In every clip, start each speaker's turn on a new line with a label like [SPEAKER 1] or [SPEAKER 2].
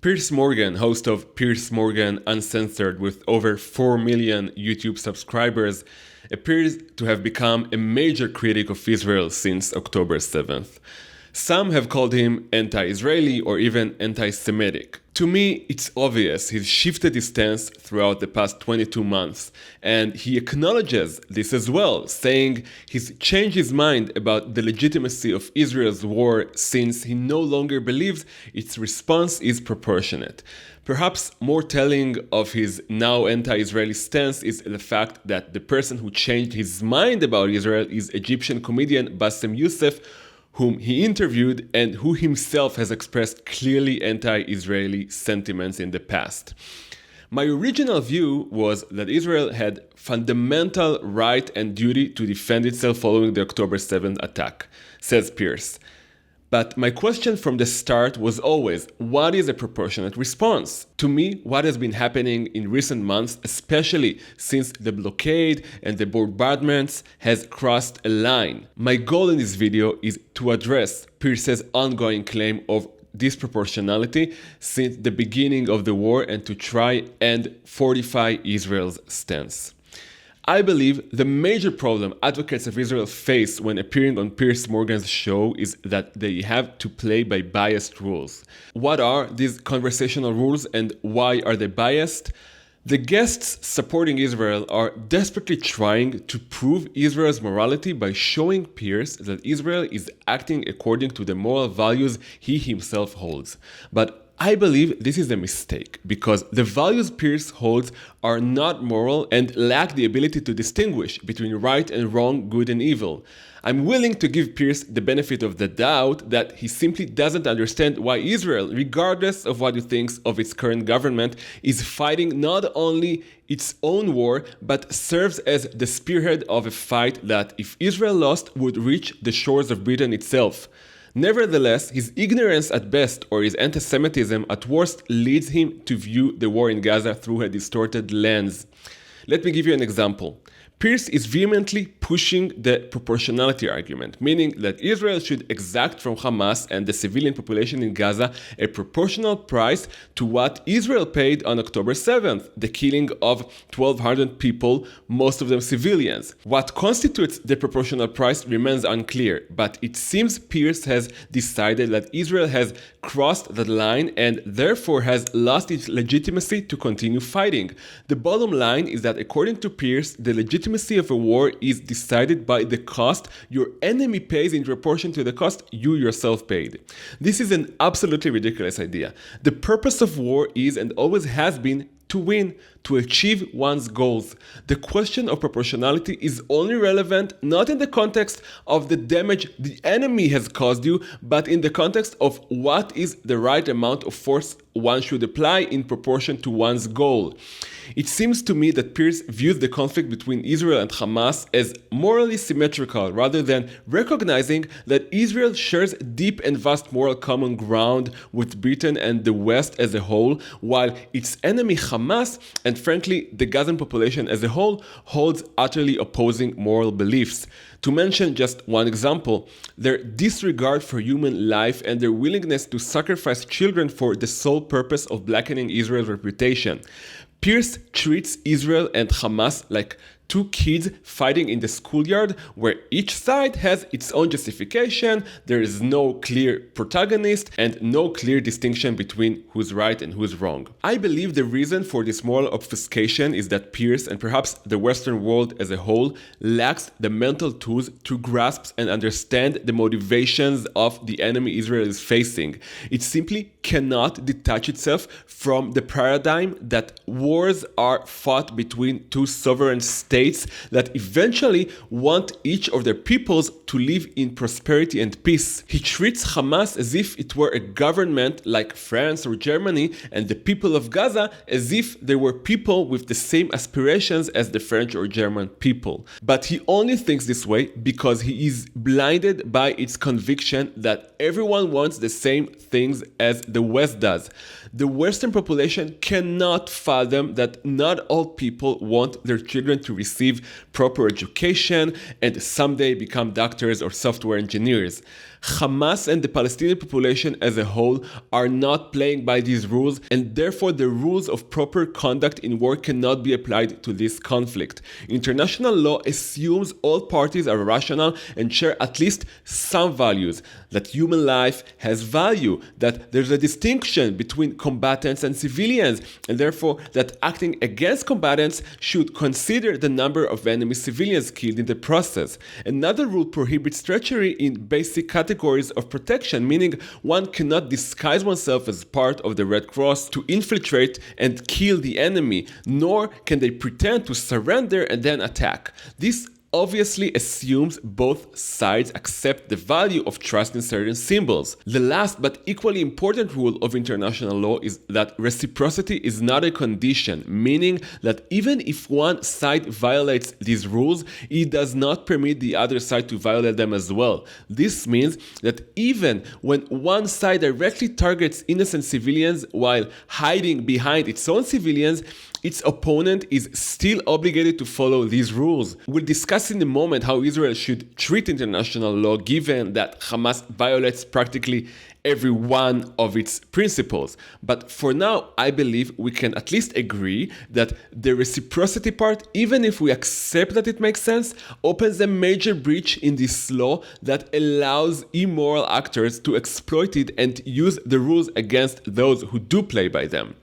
[SPEAKER 1] Piers Morgan, host of Piers Morgan Uncensored with over 4 million YouTube subscribers, appears to have become a major critic of Israel since October 7th. Some have called him anti-Israeli or even anti-Semitic. To me, it's obvious he's shifted his stance throughout the past 22 months, and he acknowledges this as well, saying he's changed his mind about the legitimacy of Israel's war since he no longer believes its response is proportionate. Perhaps more telling of his now anti-Israeli stance is the fact that the person who changed his mind about Israel is Egyptian comedian Bassem Youssef, whom he interviewed and who himself has expressed clearly anti-Israeli sentiments in the past. My original view was that Israel had fundamental right and duty to defend itself following the October 7th attack, says Piers. But my question from the start was always, what is a proportionate response? To me, what has been happening in recent months, especially since the blockade and the bombardments, has crossed a line. My goal in this video is to address Piers's ongoing claim of disproportionality since the beginning of the war and to try and fortify Israel's stance. I believe the major problem advocates of Israel face when appearing on Piers Morgan's show is that they have to play by biased rules. What are these conversational rules and why are they biased? The guests supporting Israel are desperately trying to prove Israel's morality by showing Piers that Israel is acting according to the moral values he himself holds. But I believe this is a mistake because the values Piers holds are not moral and lack the ability to distinguish between right and wrong, good and evil. I'm willing to give Piers the benefit of the doubt that he simply doesn't understand why Israel, regardless of what he thinks of its current government, is fighting not only its own war, but serves as the spearhead of a fight that, if Israel lost, would reach the shores of Britain itself. Nevertheless, his ignorance at best or his anti-Semitism at worst leads him to view the war in Gaza through a distorted lens. Let me give you an example. Piers is vehemently pushing the proportionality argument, meaning that Israel should exact from Hamas and the civilian population in Gaza a proportional price to what Israel paid on October 7th, the killing of 1,200 people, most of them civilians. What constitutes the proportional price remains unclear, but it seems Piers has decided that Israel has crossed the line and therefore has lost its legitimacy to continue fighting. The bottom line is that according to Piers, the legitimacy of a war is decided by the cost your enemy pays in proportion to the cost you yourself paid. This is an absolutely ridiculous idea. The purpose of war is and always has been to win, to achieve one's goals. The question of proportionality is only relevant not in the context of the damage the enemy has caused you, but in the context of what is the right amount of force one should apply in proportion to one's goal. It seems to me that Piers views the conflict between Israel and Hamas as morally symmetrical rather than recognizing that Israel shares deep and vast moral common ground with Britain and the West as a whole, while its enemy Hamas and frankly the Gazan population as a whole holds utterly opposing moral beliefs. To mention just one example, their disregard for human life and their willingness to sacrifice children for the sole purpose of blackening Israel's reputation. Piers treats Israel and Hamas like two kids fighting in the schoolyard where each side has its own justification, there is no clear protagonist and no clear distinction between who's right and who's wrong. I believe the reason for this moral obfuscation is that Piers and perhaps the Western world as a whole lacks the mental tools to grasp and understand the motivations of the enemy Israel is facing. It simply cannot detach itself from the paradigm that wars are fought between two sovereign states that eventually want each of their peoples to live in prosperity and peace. He treats Hamas as if it were a government like France or Germany and the people of Gaza as if they were people with the same aspirations as the French or German people. But he only thinks this way because he is blinded by its conviction that everyone wants the same things as the West does. The Western population cannot fathom that not all people want their children to receive proper education and someday become doctors or software engineers. Hamas and the Palestinian population as a whole are not playing by these rules, and therefore the rules of proper conduct in war cannot be applied to this conflict. International law assumes all parties are rational and share at least some values, that human life has value, that there's a distinction between combatants and civilians, and therefore that acting against combatants should consider the number of enemy civilians killed in the process. Another rule prohibits treachery in basic categories of protection, meaning one cannot disguise oneself as part of the Red Cross to infiltrate and kill the enemy, nor can they pretend to surrender and then attack. This obviously assumes both sides accept the value of trust in certain symbols. The last but equally important rule of international law is that reciprocity is not a condition, meaning that even if one side violates these rules, it does not permit the other side to violate them as well. This means that even when one side directly targets innocent civilians while hiding behind its own civilians, its opponent is still obligated to follow these rules. We'll discuss in a moment how Israel should treat international law, given that Hamas violates practically every one of its principles. But for now, I believe we can at least agree that the reciprocity part, even if we accept that it makes sense, opens a major breach in this law that allows immoral actors to exploit it and use the rules against those who do play by them.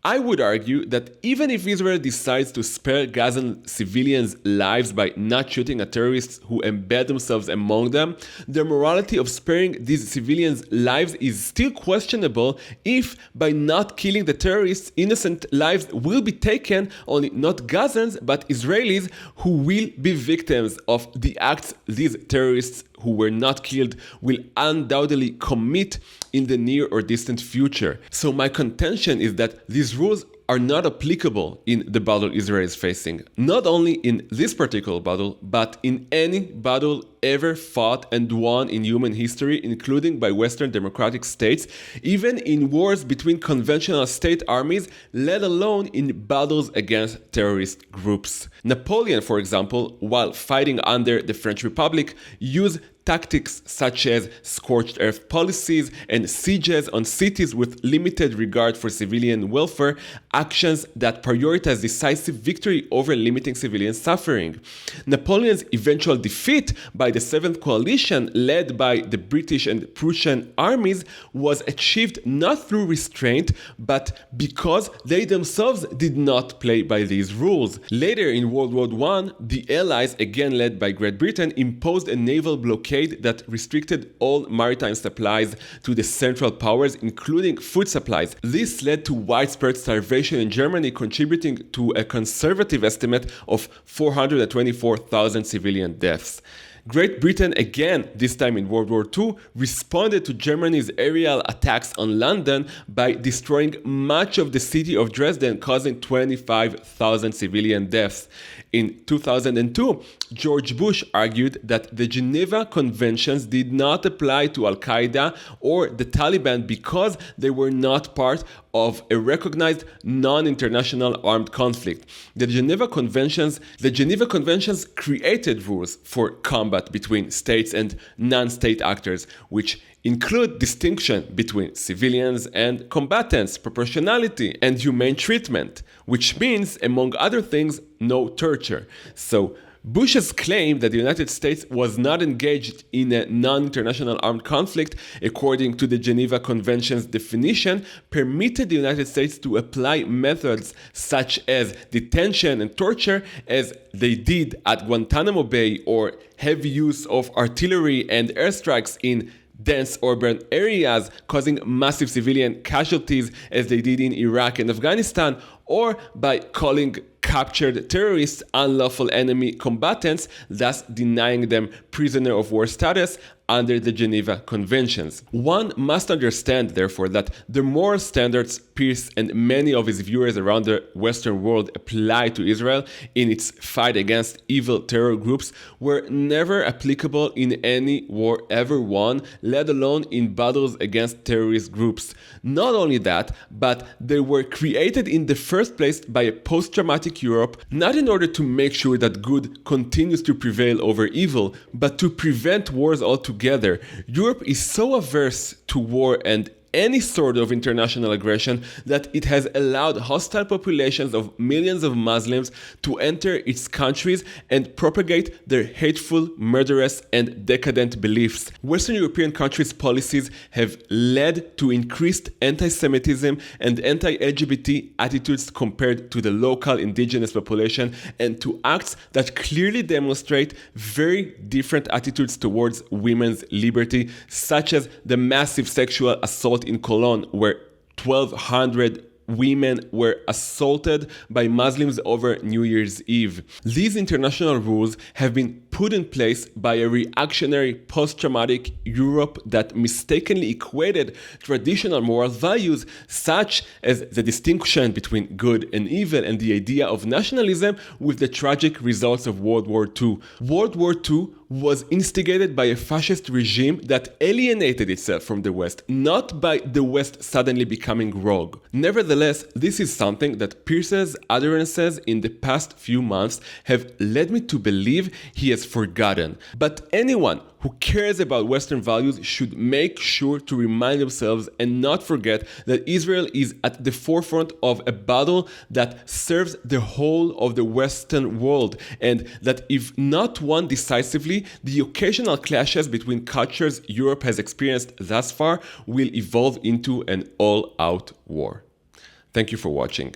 [SPEAKER 1] I would argue that even if Israel decides to spare Gazan civilians' lives by not shooting at terrorists who embed themselves among them, the morality of sparing these civilians' lives is still questionable if, by not killing the terrorists, innocent lives will be taken, only not Gazans but Israelis who will be victims of the acts these terrorists who were not killed will undoubtedly commit in the near or distant future. So my contention is that these rules are not applicable in the battle Israel is facing. Not only in this particular battle, but in any battle ever fought and won in human history, including by Western democratic states, even in wars between conventional state armies, let alone in battles against terrorist groups. Napoleon, for example, while fighting under the French Republic, used tactics such as scorched earth policies and sieges on cities with limited regard for civilian welfare, actions that prioritize decisive victory over limiting civilian suffering. Napoleon's eventual defeat by the Seventh Coalition, led by the British and Prussian armies, was achieved not through restraint, but because they themselves did not play by these rules. Later in World War I, the Allies, again led by Great Britain, imposed a naval blockade that restricted all maritime supplies to the Central Powers, including food supplies. This led to widespread starvation in Germany, contributing to a conservative estimate of 424,000 civilian deaths. Great Britain, again, this time in World War II, responded to Germany's aerial attacks on London by destroying much of the city of Dresden, causing 25,000 civilian deaths. In 2002, George Bush argued that the Geneva Conventions did not apply to Al-Qaeda or the Taliban because they were not part of a recognized non-international armed conflict. The Geneva Conventions created rules for combat between states and non-state actors, which include distinction between civilians and combatants, proportionality, and humane treatment, which means, among other things, no torture. So Bush's claim that the United States was not engaged in a non-international armed conflict, according to the Geneva Convention's definition, permitted the United States to apply methods such as detention and torture, as they did at Guantanamo Bay, or heavy use of artillery and airstrikes in dense urban areas, causing massive civilian casualties, as they did in Iraq and Afghanistan, or by calling captured terrorists unlawful enemy combatants, thus denying them prisoner of war status under the Geneva Conventions. One must understand, therefore, that the moral standards Piers and many of his viewers around the Western world apply to Israel in its fight against evil terror groups were never applicable in any war ever won, let alone in battles against terrorist groups. Not only that, but they were created in the first place by a post-traumatic Europe, not in order to make sure that good continues to prevail over evil, but to prevent wars altogether altogether, Europe is so averse to war and any sort of international aggression that it has allowed hostile populations of millions of Muslims to enter its countries and propagate their hateful, murderous, and decadent beliefs. Western European countries' policies have led to increased anti-Semitism and anti-LGBT attitudes compared to the local indigenous population, and to acts that clearly demonstrate very different attitudes towards women's liberty, such as the massive sexual assault in Cologne, where 1,200 women were assaulted by Muslims over New Year's Eve. These international rules have been put in place by a reactionary post-traumatic Europe that mistakenly equated traditional moral values such as the distinction between good and evil and the idea of nationalism with the tragic results of World War II. World War II was instigated by a fascist regime that alienated itself from the West, not by the West suddenly becoming rogue. Nevertheless, this is something that Piers's utterances in the past few months have led me to believe he has forgotten. But anyone who cares about Western values should make sure to remind themselves and not forget that Israel is at the forefront of a battle that serves the whole of the Western world, and that if not won decisively, the occasional clashes between cultures Europe has experienced thus far will evolve into an all-out war. Thank you for watching.